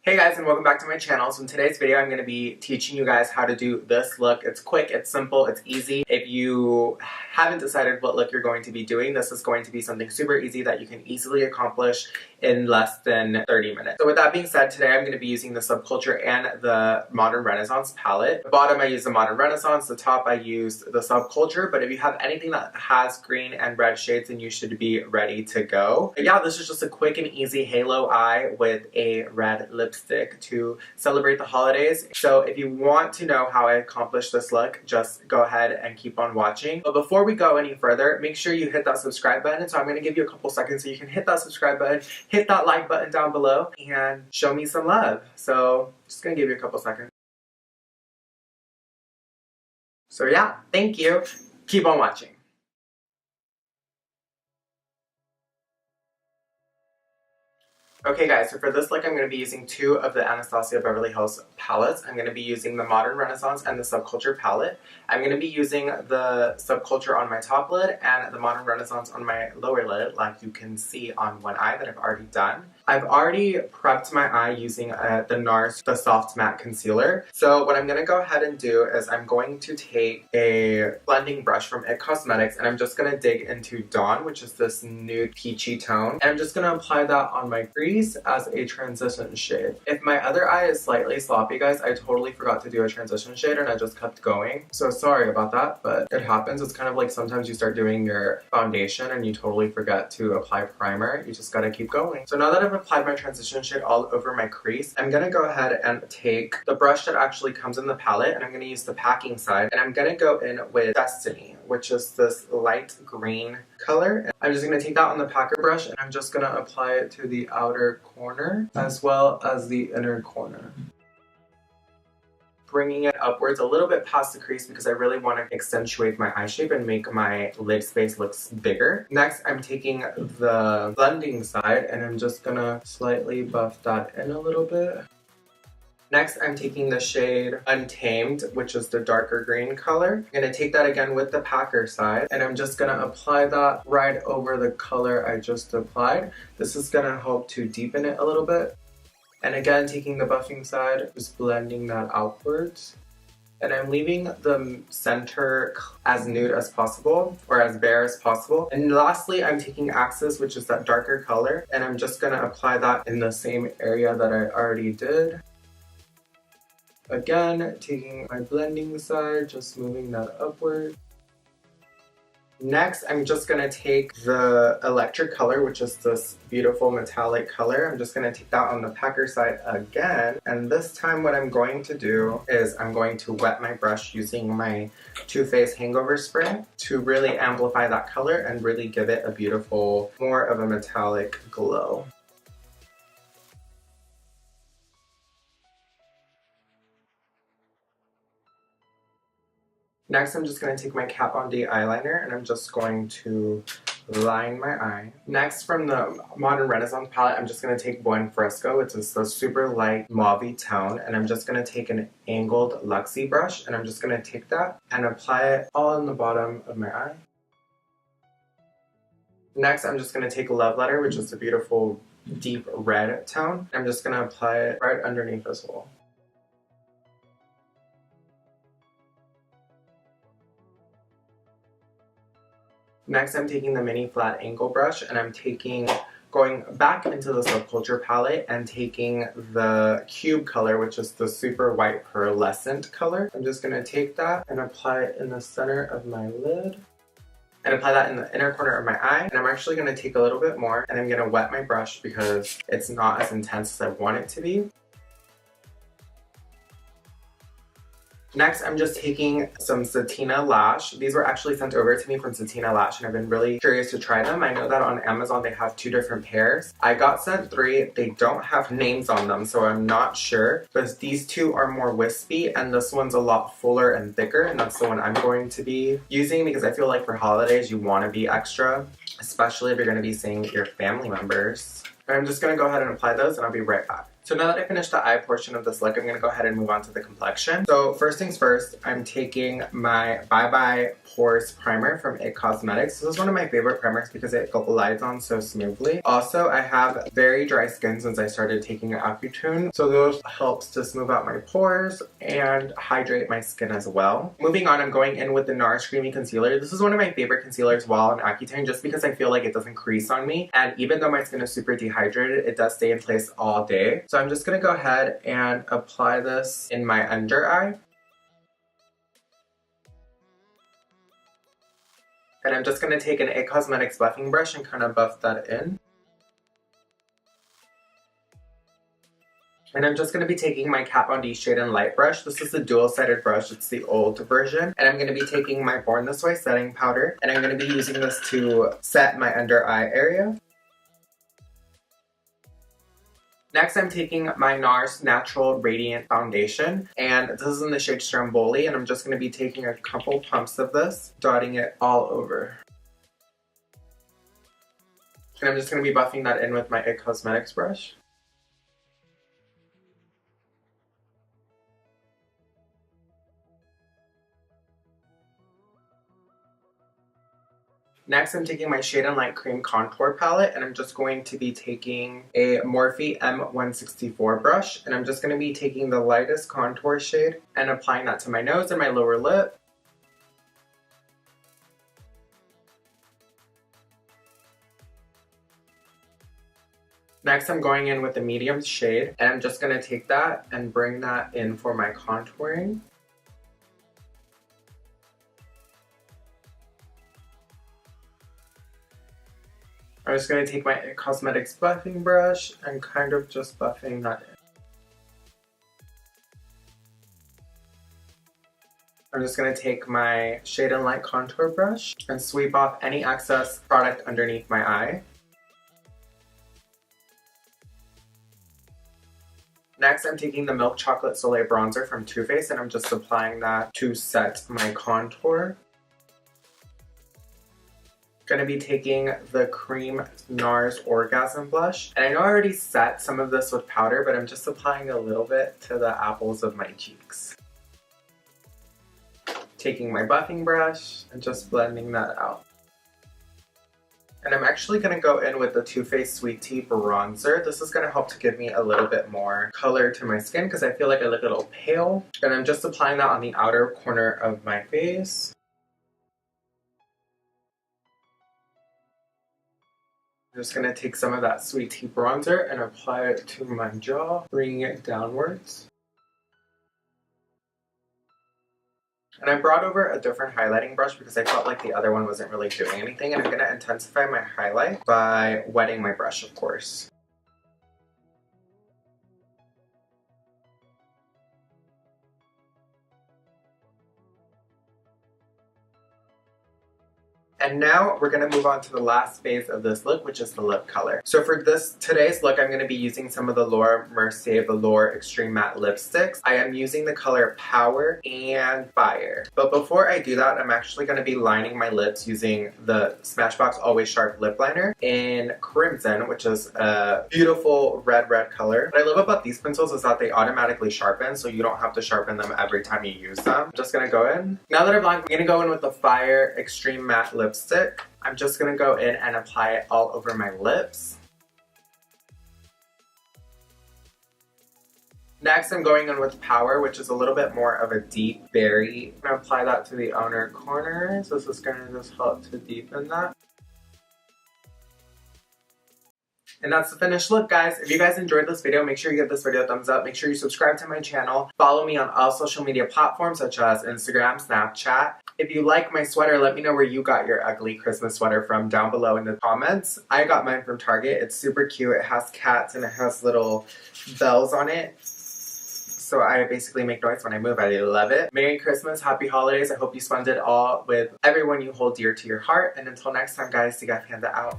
Hey guys, and welcome back to my channel. So in today's video I'm going to be teaching you guys how to do this look. It's quick, it's simple, it's easy. If you haven't decided what look you're going to be doing, this is going to be something super easy that you can easily accomplish in less than 30 minutes. So with that being said, today I'm going to be using the Subculture and the Modern Renaissance palette. The bottom I use the Modern Renaissance, the top I used the Subculture, but if you have anything that has green and red shades, then you should be ready to go. But yeah, this is just a quick and easy halo eye with a red lipstick to celebrate the holidays. So if you want to know how I accomplished this look, just go ahead and keep on watching. But before we go any further, make sure you hit that subscribe button. So I'm going to give you a couple seconds so you can hit that subscribe button, hit that like button down below, and show me some love. So just going to give you a couple seconds. So yeah, thank you. Keep on watching. Okay guys, so for this look I'm going to be using two of the Anastasia Beverly Hills palettes. I'm going to be using the Modern Renaissance and the Subculture palette. I'm going to be using the Subculture on my top lid and the Modern Renaissance on my lower lid, like you can see on one eye that I've already done. I've already prepped my eye using the Nars, the Soft Matte Concealer. So what I'm going to go ahead and do is I'm going to take a blending brush from IT Cosmetics and I'm just going to dig into Dawn, which is this nude peachy tone. And I'm just going to apply that on my crease as a transition shade. If my other eye is slightly sloppy, guys, I totally forgot to do a transition shade and I just kept going. So sorry about that, but it happens. It's kind of like sometimes you start doing your foundation and you totally forget to apply primer. You just gotta keep going. So now that I've applied my transition shade all over my crease, I'm gonna go ahead and take the brush that actually comes in the palette and I'm gonna use the packing side and I'm gonna go in with Destiny, which is this light green color. And I'm just gonna take that on the packer brush and I'm just gonna apply it to the outer corner as well as the inner corner. Bringing it upwards a little bit past the crease because I really want to accentuate my eye shape and make my lid space looks bigger. Next, I'm taking the blending side and I'm just gonna slightly buff that in a little bit. Next, I'm taking the shade Untamed, which is the darker green color. I'm gonna take that again with the packer side and I'm just gonna apply that right over the color I just applied. This is gonna help to deepen it a little bit. And again, taking the buffing side, just blending that outwards. And I'm leaving the center as nude as possible, or as bare as possible. And lastly, I'm taking Axis, which is that darker color, and I'm just gonna apply that in the same area that I already did. Again, taking my blending side, just moving that upward. Next, I'm just going to take the electric color, which is this beautiful metallic color. I'm just going to take that on the packer side again. And this time what I'm going to do is I'm going to wet my brush using my Too Faced Hangover Spray to really amplify that color and really give it a beautiful, more of a metallic glow. Next, I'm just going to take my Kat Von D eyeliner and I'm just going to line my eye. Next, from the Modern Renaissance palette, I'm just going to take Buen Fresco, which is the super light mauve tone, and I'm just going to take an angled Luxie brush and I'm just going to take that and apply it all in the bottom of my eye. Next, I'm just going to take Love Letter, which is a beautiful deep red tone. I'm just going to apply it right underneath as well. Next, I'm taking the mini flat angle brush and I'm going back into the Subculture palette and taking the cube color, which is the super white pearlescent color. I'm just going to take that and apply it in the center of my lid and apply that in the inner corner of my eye. And I'm actually going to take a little bit more and I'm going to wet my brush because it's not as intense as I want it to be. Next, I'm just taking some Satina Lash. These were actually sent over to me from Satina Lash and I've been really curious to try them. I know that on Amazon they have 2 different pairs. I got sent 3. They don't have names on them, so I'm not sure. But these 2 are more wispy and this one's a lot fuller and thicker, and that's the one I'm going to be using because I feel like for holidays you want to be extra, especially if you're going to be seeing your family members. And I'm just going to go ahead and apply those and I'll be right back. So now that I finished the eye portion of this look, I'm going to go ahead and move on to the complexion. So first things first, I'm taking my Bye Bye Pores Primer from IT Cosmetics. This is one of my favorite primers because it glides on so smoothly. Also, I have very dry skin since I started taking Accutune, so those helps to smooth out my pores and hydrate my skin as well. Moving on, I'm going in with the Nars Creamy Concealer. This is one of my favorite concealers while on Accutane just because I feel like it doesn't crease on me, and even though my skin is super dehydrated, it does stay in place all day. So I'm just going to go ahead and apply this in my under eye. And I'm just going to take an IT Cosmetics buffing brush and kind of buff that in. And I'm just going to be taking my Kat Von D Shade and Light brush. This is the dual-sided brush. It's the old version. And I'm going to be taking my Born This Way setting powder. And I'm going to be using this to set my under eye area. Next, I'm taking my Nars Natural Radiant Foundation, and this is in the shade Stromboli, and I'm just going to be taking a couple pumps of this, dotting it all over. And I'm just going to be buffing that in with my IT Cosmetics brush. Next, I'm taking my Shade and Light Cream Contour Palette, and I'm just going to be taking a Morphe M164 brush, and I'm just going to be taking the lightest contour shade and applying that to my nose and my lower lip. Next, I'm going in with the medium shade, and I'm just going to take that and bring that in for my contouring. I'm just going to take my IT Cosmetics buffing brush and kind of just buffing that in. I'm just going to take my Shade and Light contour brush and sweep off any excess product underneath my eye. Next, I'm taking the Milk Chocolate Soleil Bronzer from Too Faced, and I'm just applying that to set my contour. Going to be taking the Creme Nars Orgasm Blush. And I know I already set some of this with powder, but I'm just applying a little bit to the apples of my cheeks. Taking my buffing brush and just blending that out. And I'm actually going to go in with the Too Faced Sweet Tea Bronzer. This is going to help to give me a little bit more color to my skin because I feel like I look a little pale. And I'm just applying that on the outer corner of my face. I'm just going to take some of that Sweet Tea Bronzer and apply it to my jaw, bringing it downwards. And I brought over a different highlighting brush because I felt like the other one wasn't really doing anything, and I'm going to intensify my highlight by wetting my brush, of course. And now we're going to move on to the last phase of this look, which is the lip color. So for today's look, I'm going to be using some of the Laura Mercier Velour Extreme Matte Lipsticks. I am using the color Power and Fire. But before I do that, I'm actually going to be lining my lips using the Smashbox Always Sharp Lip Liner in Crimson, which is a beautiful red color. What I love about these pencils is that they automatically sharpen, so you don't have to sharpen them every time you use them. I'm just going to go in. Now that I've lined, I'm going to go in with the Fire Extreme Matte Lipstick. I'm just going to go in and apply it all over my lips. Next, I'm going in with Power, which is a little bit more of a deep berry. I'm going to apply that to the outer corners. This is going to just help to deepen that. And that's the finished look, guys. If you guys enjoyed this video, make sure you give this video a thumbs up. Make sure you subscribe to my channel. Follow me on all social media platforms such as Instagram, Snapchat. If you like my sweater, let me know where you got your ugly Christmas sweater from down below in the comments. I got mine from Target. It's super cute. It has cats and it has little bells on it. So I basically make noise when I move. I love it. Merry Christmas, Happy Holidays. I hope you spend it all with everyone you hold dear to your heart. And until next time, guys, DGAFpanda out.